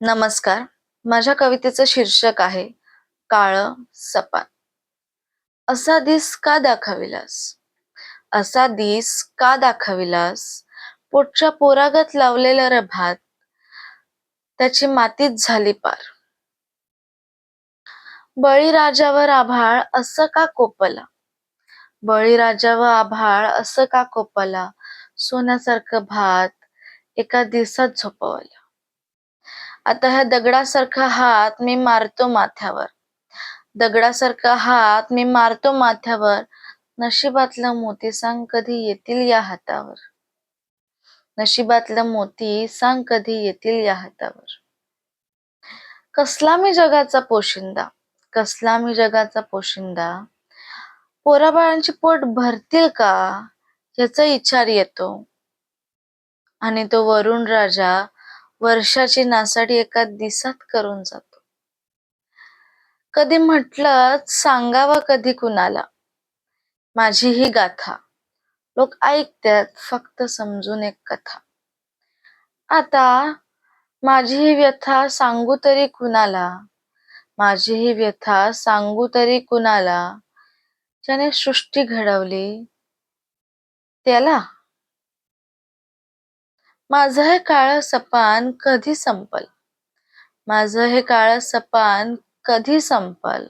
नमस्कार. माझ्या कवितेचं शीर्षक आहे काळं सपान. असा दिस का दाखविलास? असा दिस का दाखविलास? पोटच्या पोरागत लावलेलं रभात त्याची मातीच झाली पार. बळीराजावर आभाळ असं का कोपला? बळीराजावर आभाळ असं का कोपला? सोन्यासारखं भात एका दिवसात झोपवलं. आता ह्या दगडासारखा हात मी मारतो माथ्यावर. दगडासारखा हात मी मारतो माथ्यावर. नशिबातलं मोती सांग कधी येतील या हातावर. नशिबातलं मोती सांग कधी येतील या हातावर. कसला मी जगाचा पोशिंदा, कसला मी जगाचा पोशिंदा. पोराबाळांची पोट भरतील का याचा विचार येतो. आणि तो वरुण राजा वर्षाची नासाडी एका दिवसात करून जातो. कधी म्हटलं सांगावा कधी कुणाला माझी ही गाथा. लोक ऐकतात फक्त समजून एक कथा. आता माझी ही व्यथा सांगू तरी कुणाला, माझी ही व्यथा सांगू तरी कुणाला, ज्याने सृष्टी घडवली त्याला. माझं हे काळं सपान कधी संपल, माझं हे काळं सपान कधी संपल.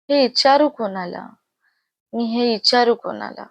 हे विचारू कोणाला, मी हे विचारू कोणाला.